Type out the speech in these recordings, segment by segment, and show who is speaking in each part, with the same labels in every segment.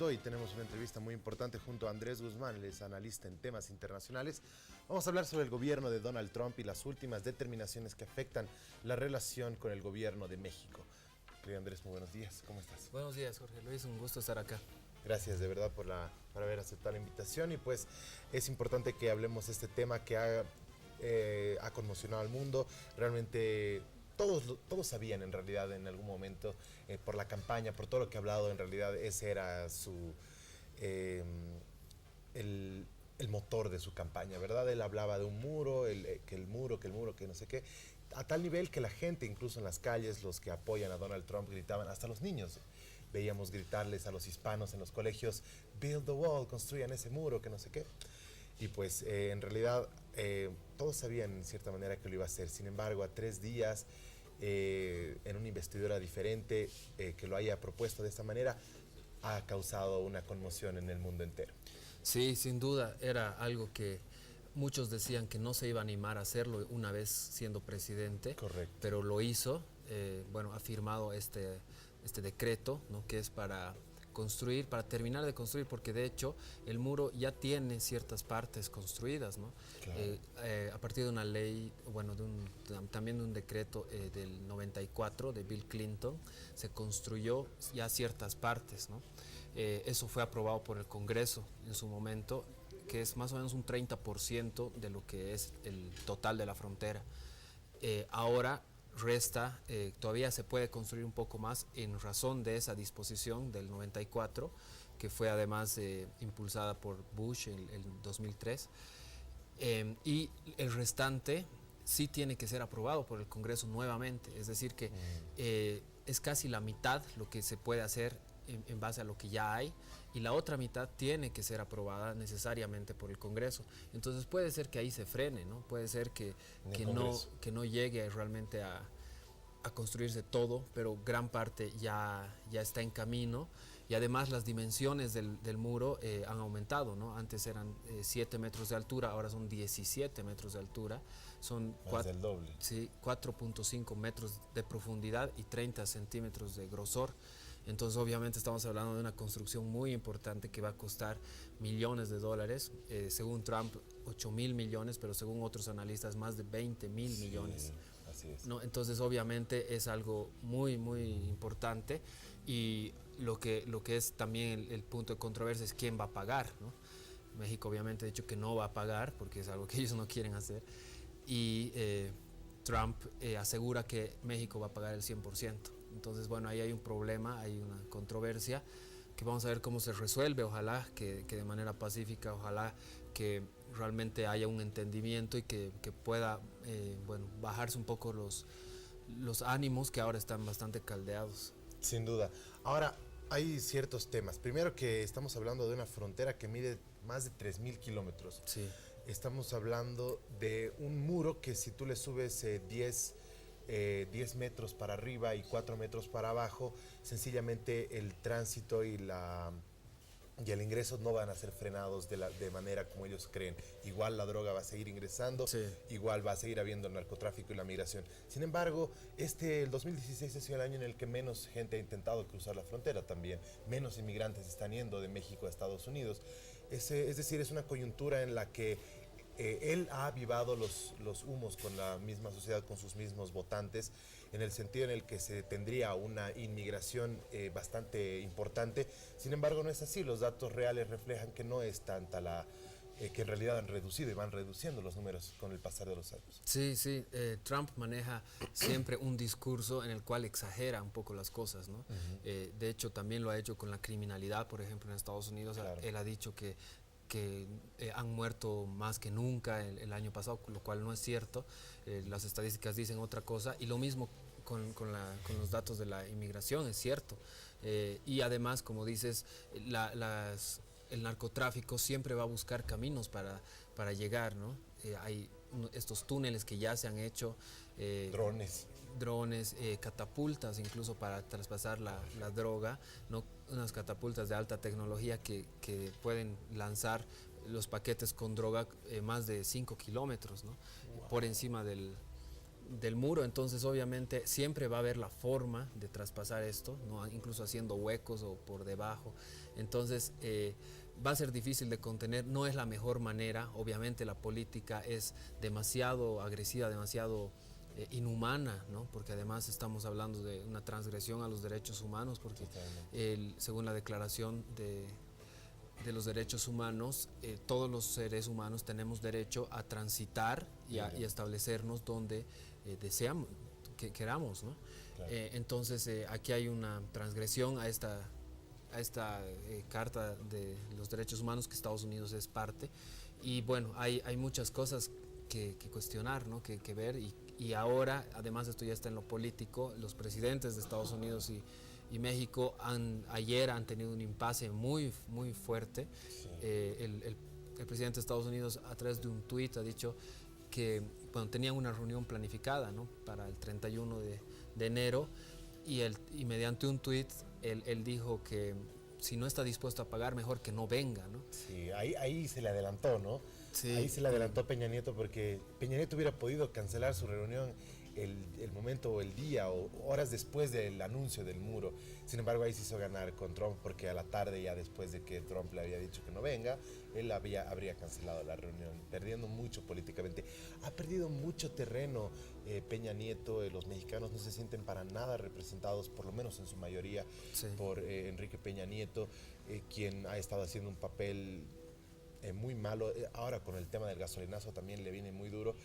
Speaker 1: Hoy tenemos una entrevista muy importante junto a Andrés Guzmán, él es analista en temas internacionales. Vamos a hablar sobre el gobierno de Donald Trump y las últimas determinaciones que afectan la relación con el gobierno de México. Querido Andrés, muy buenos días, ¿cómo estás?
Speaker 2: Buenos días, Jorge Luis, un gusto estar acá.
Speaker 1: Gracias de verdad por haber aceptado la invitación, y pues es importante que hablemos de este tema que ha conmocionado al mundo. Realmente todos sabían en realidad en algún momento, por la campaña, por todo lo que ha hablado, en realidad ese era el motor de su campaña, ¿verdad? Él hablaba de un muro, que el muro, que no sé qué, a tal nivel que la gente, incluso en las calles, los que apoyan a Donald Trump gritaban, hasta los niños, veíamos gritarles a los hispanos en los colegios, "Build the wall", construyan ese muro, que no sé qué. Y pues en realidad todos sabían en cierta manera que lo iba a hacer. Sin embargo, a 3 días, en una investidura diferente, que lo haya propuesto de esta manera, ha causado una conmoción en el mundo entero.
Speaker 2: Sí, sin duda, era algo que muchos decían que no se iba a animar a hacerlo una vez siendo presidente.
Speaker 1: Correcto.
Speaker 2: Pero lo hizo. Ha firmado este decreto, ¿no?, que es para construir, para terminar de construir, porque de hecho el muro ya tiene ciertas partes construidas, ¿no?
Speaker 1: Claro.
Speaker 2: A partir de una ley, bueno, también de un decreto del 94 de Bill Clinton, se construyó ya ciertas partes, ¿no? Eso fue aprobado por el Congreso en su momento, que es más o menos un 30% de lo que es el total de la frontera. Ahora resta, todavía se puede construir un poco más en razón de esa disposición del 94, que fue además impulsada por Bush en el 2003, y el restante sí tiene que ser aprobado por el Congreso nuevamente, es decir que es casi la mitad lo que se puede hacer en base a lo que ya hay, y la otra mitad tiene que ser aprobada necesariamente por el Congreso. Entonces puede ser que ahí se frene, ¿no? Puede ser que no llegue realmente a construirse todo, pero gran parte ya está en camino, y además las dimensiones del muro han aumentado, ¿no? Antes eran 7 metros de altura, ahora son 17 metros de altura, son
Speaker 1: más del doble.
Speaker 2: Sí, 4.5 metros de profundidad y 30 centímetros de grosor. Entonces obviamente estamos hablando de una construcción muy importante que va a costar millones de dólares, según Trump 8.000 millones, pero según otros analistas más de 20.000 millones.
Speaker 1: Sí, así es.
Speaker 2: ¿No? Entonces obviamente es algo muy importante, y lo que es también el punto de controversia es quién va a pagar, ¿no? México obviamente ha dicho que no va a pagar porque es algo que ellos no quieren hacer, y Trump asegura que México va a pagar el 100%. Entonces, bueno, ahí hay un problema, hay una controversia que vamos a ver cómo se resuelve. Ojalá que de manera pacífica, ojalá que realmente haya un entendimiento y que pueda bajarse un poco los ánimos que ahora están bastante caldeados.
Speaker 1: Sin duda. Ahora, hay ciertos temas. Primero, que estamos hablando de una frontera que mide más de 3.000 kilómetros.
Speaker 2: Sí.
Speaker 1: Estamos hablando de un muro que, si tú le subes 10 metros para arriba y 4 metros para abajo, sencillamente el tránsito y el ingreso no van a ser frenados de manera como ellos creen. Igual la droga va a seguir ingresando,
Speaker 2: sí.
Speaker 1: Igual va a seguir habiendo el narcotráfico y la migración. Sin embargo, el 2016 ha sido el año en el que menos gente ha intentado cruzar la frontera también. Menos inmigrantes están yendo de México a Estados Unidos. Es decir, es una coyuntura en la que él ha avivado los humos con la misma sociedad, con sus mismos votantes, en el sentido en el que se tendría una inmigración bastante importante. Sin embargo, no es así. Los datos reales reflejan que no es tanta que en realidad han reducido y van reduciendo los números con el pasar de los años.
Speaker 2: Sí, Trump maneja siempre un discurso en el cual exagera un poco las cosas, ¿no? De hecho, también lo ha hecho con la criminalidad, por ejemplo, en Estados Unidos. Claro. Él ha dicho que han muerto más que nunca el año pasado, lo cual no es cierto. Las estadísticas dicen otra cosa, y lo mismo con los datos de la inmigración, es cierto. Y además, como dices, el narcotráfico siempre va a buscar caminos para llegar, ¿no? Hay estos túneles que ya se han hecho. Drones, catapultas incluso para traspasar la droga, ¿no? Unas catapultas de alta tecnología que pueden lanzar los paquetes con droga más de 5 kilómetros, ¿no? Wow. Por encima del muro, entonces obviamente siempre va a haber la forma de traspasar esto, ¿no? Incluso haciendo huecos o por debajo. Entonces va a ser difícil de contener, no es la mejor manera, obviamente la política es demasiado agresiva, demasiado inhumana, ¿no? Porque además estamos hablando de una transgresión a los derechos humanos, porque según la declaración de los derechos humanos, todos los seres humanos tenemos derecho a transitar y a establecernos donde deseamos, que queramos, ¿no? Claro. Entonces aquí hay una transgresión a esta Carta de los Derechos Humanos que Estados Unidos es parte, y bueno, hay muchas cosas que cuestionar, ¿no? que ver, y ahora, además esto ya está en lo político, los presidentes de Estados Unidos y México ayer han tenido un impasse muy fuerte. Sí. El presidente de Estados Unidos, a través de un tuit, ha dicho que tenían una reunión planificada, ¿no? Para el 31 de enero, y mediante un tuit él dijo que si no está dispuesto a pagar, mejor que no venga, ¿no?
Speaker 1: Sí, ahí se le adelantó, ¿no? Sí. Ahí se le adelantó Peña Nieto, porque Peña Nieto hubiera podido cancelar su reunión el momento o el día o horas después del anuncio del muro. Sin embargo, ahí se hizo ganar con Trump, porque a la tarde, ya después de que Trump le había dicho que no venga, él habría cancelado la reunión, perdiendo mucho políticamente. Ha perdido mucho terreno Peña Nieto. Los mexicanos no se sienten para nada representados, por lo menos en su mayoría, sí, por Enrique Peña Nieto, quien ha estado haciendo un papel muy malo. Ahora con el tema del gasolinazo también le viene muy duro.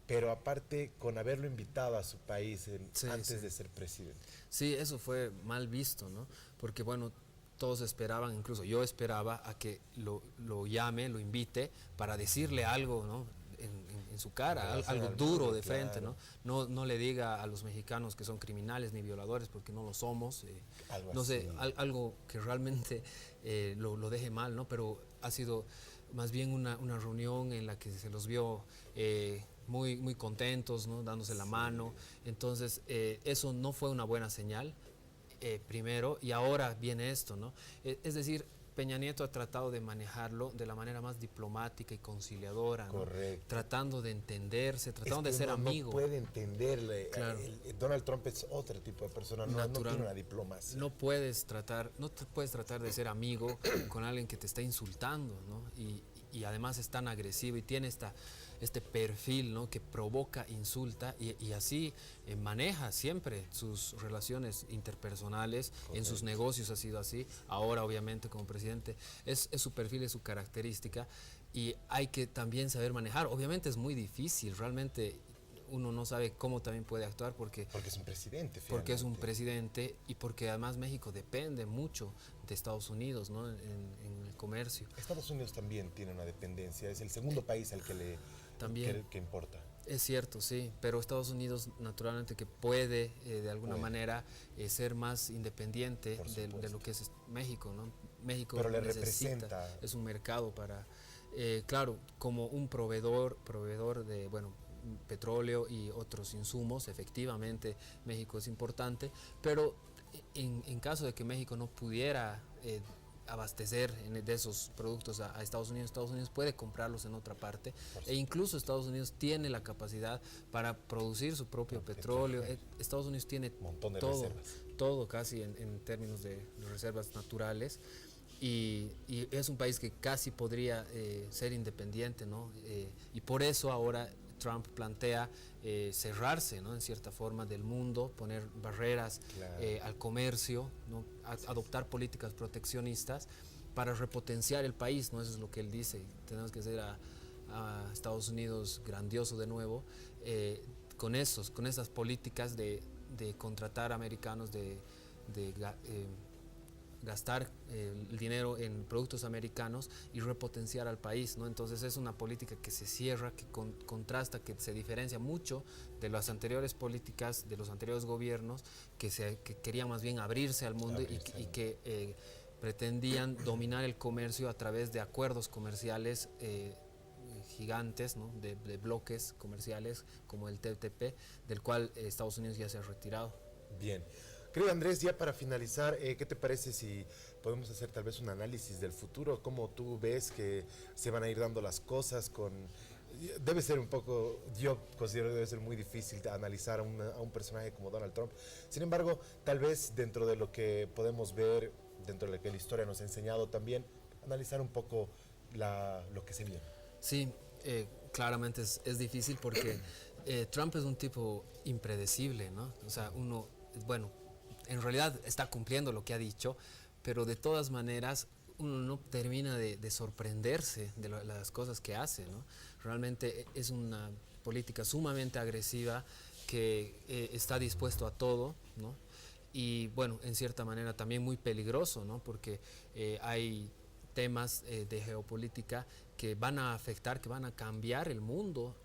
Speaker 1: Pero aparte, con haberlo invitado a su país antes de ser presidente.
Speaker 2: Sí, eso fue mal visto, ¿no? Porque bueno, todos esperaban, incluso yo esperaba, a que lo llame, lo invite para decirle algo, ¿no? En su cara, algo duro de frente, claro, ¿no? No le diga a los mexicanos que son criminales ni violadores, porque no lo somos. No sé, algo que realmente lo deje mal, ¿no? Pero ha sido más bien una reunión en la que se los vio muy contentos, ¿no? Dándose la mano. Entonces eso no fue una buena señal, primero, y ahora viene esto, ¿no? Es decir, Peña Nieto ha tratado de manejarlo de la manera más diplomática y conciliadora, ¿no?
Speaker 1: Correcto.
Speaker 2: Tratando de entenderse, tratando de ser amigo.
Speaker 1: No puede entenderle. Claro. Donald Trump es otro tipo de persona, no tiene una diplomacia.
Speaker 2: No te puedes tratar de ser amigo con alguien que te está insultando, ¿no? Y además es tan agresivo y tiene este perfil, ¿no? Que provoca, insulta y así maneja siempre sus relaciones interpersonales. Correcto. En sus negocios ha sido así, ahora obviamente como presidente es su perfil, es su característica, y hay que también saber manejar. Obviamente es muy difícil, realmente uno no sabe cómo también puede actuar porque
Speaker 1: es un presidente, finalmente.
Speaker 2: Porque es un presidente, y porque además México depende mucho de Estados Unidos, ¿no? en el comercio.
Speaker 1: Estados Unidos también tiene una dependencia, es el segundo país al que que importa.
Speaker 2: Es cierto, sí, pero Estados Unidos naturalmente que puede de alguna manera ser más independiente de lo que es México, ¿no? México
Speaker 1: pero le representa.
Speaker 2: Es un mercado para, claro, como un proveedor de, bueno, petróleo y otros insumos. Efectivamente México es importante, pero en caso de que México no pudiera abastecer de esos productos a Estados Unidos puede comprarlos en otra parte, e incluso Estados Unidos tiene la capacidad para producir su propio petróleo. Estados Unidos tiene
Speaker 1: un montón de
Speaker 2: todo casi en términos de reservas naturales, y es un país que casi podría ser independiente, ¿no? Y por eso ahora Trump plantea cerrarse, ¿no? En cierta forma del mundo, poner barreras, claro, al comercio, ¿no? Adoptar políticas proteccionistas para repotenciar el país, ¿no? Eso es lo que él dice. Tenemos que hacer a Estados Unidos grandioso de nuevo, con esas políticas de contratar americanos, de gastar el dinero en productos americanos y repotenciar al país, ¿no? Entonces es una política que se cierra, que contrasta, que se diferencia mucho de las anteriores políticas, de los anteriores gobiernos que querían más bien abrirse al mundo y que pretendían dominar el comercio a través de acuerdos comerciales gigantes, ¿no? de bloques comerciales como el TPP, del cual Estados Unidos ya se ha retirado.
Speaker 1: Bien. Querido Andrés, ya para finalizar, ¿qué te parece si podemos hacer tal vez un análisis del futuro? ¿Cómo tú ves que se van a ir dando las cosas con Debe ser un poco, yo considero que debe ser muy difícil de analizar a un personaje como Donald Trump. Sin embargo, tal vez dentro de lo que podemos ver, dentro de lo que la historia nos ha enseñado también, analizar un poco lo que se viene.
Speaker 2: Sí, claramente es difícil porque Trump es un tipo impredecible, ¿no? O sea, uno, bueno, en realidad está cumpliendo lo que ha dicho, pero de todas maneras uno no termina de sorprenderse de las cosas que hace, ¿no? Realmente es una política sumamente agresiva que está dispuesto a todo, ¿no? Y bueno, en cierta manera también muy peligroso, ¿no? Porque hay temas de geopolítica que van a afectar, que van a cambiar el mundo.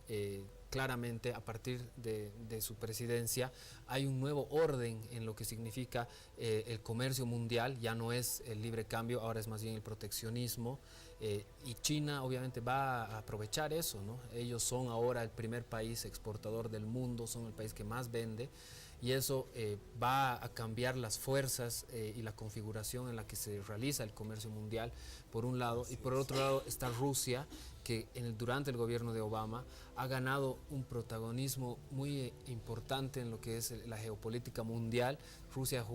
Speaker 2: Claramente, a partir de su presidencia, hay un nuevo orden en lo que significa el comercio mundial. Ya no es el libre cambio, ahora es más bien el proteccionismo. Y China obviamente va a aprovechar eso, ¿no? Ellos son ahora el primer país exportador del mundo, son el país que más vende. Y eso va a cambiar las fuerzas y la configuración en la que se realiza el comercio mundial, por un lado, y por otro lado está Rusia, que durante el gobierno de Obama ha ganado un protagonismo muy importante en lo que es la geopolítica mundial. Rusia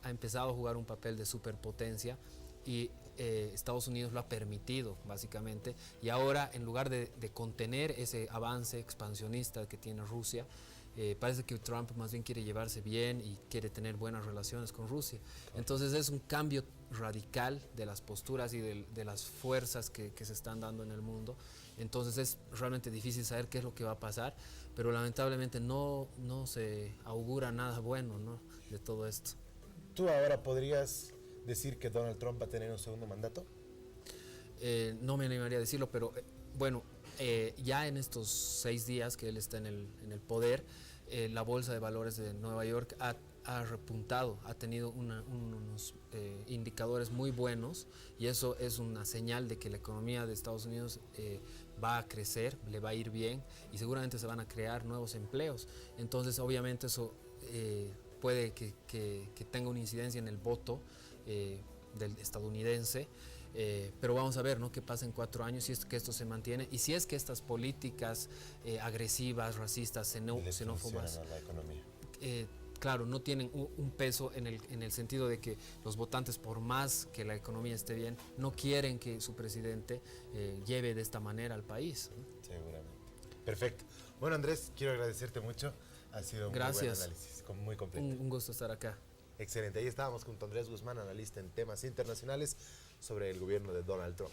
Speaker 2: ha empezado a jugar un papel de superpotencia y Estados Unidos lo ha permitido, básicamente, y ahora, en lugar de contener ese avance expansionista que tiene Rusia, parece que Trump más bien quiere llevarse bien y quiere tener buenas relaciones con Rusia. Entonces es un cambio radical de las posturas y de las fuerzas que se están dando en el mundo. Entonces es realmente difícil saber qué es lo que va a pasar, pero lamentablemente no se augura nada bueno, ¿no?, de todo esto.
Speaker 1: ¿Tú ahora podrías decir que Donald Trump va a tener un segundo mandato?
Speaker 2: No me animaría a decirlo, pero bueno, ya en estos 6 días que él está en el poder, la Bolsa de Valores de Nueva York ha repuntado, ha tenido unos indicadores muy buenos, y eso es una señal de que la economía de Estados Unidos va a crecer, le va a ir bien y seguramente se van a crear nuevos empleos. Entonces obviamente eso puede que tenga una incidencia en el voto del estadounidense. Pero vamos a ver, ¿no?, qué pasa en 4 años, si es que esto se mantiene y si es que estas políticas agresivas, racistas, xenófobas,
Speaker 1: a la economía.
Speaker 2: Claro, no tienen un peso en el sentido de que los votantes, por más que la economía esté bien, no quieren que su presidente lleve de esta manera al país, ¿no?
Speaker 1: Seguramente. Perfecto. Bueno, Andrés, quiero agradecerte mucho. Ha sido un muy buen análisis, muy completo.
Speaker 2: Un gusto estar acá.
Speaker 1: Excelente. Ahí estábamos con Andrés Guzmán, analista en temas internacionales sobre el gobierno de Donald Trump.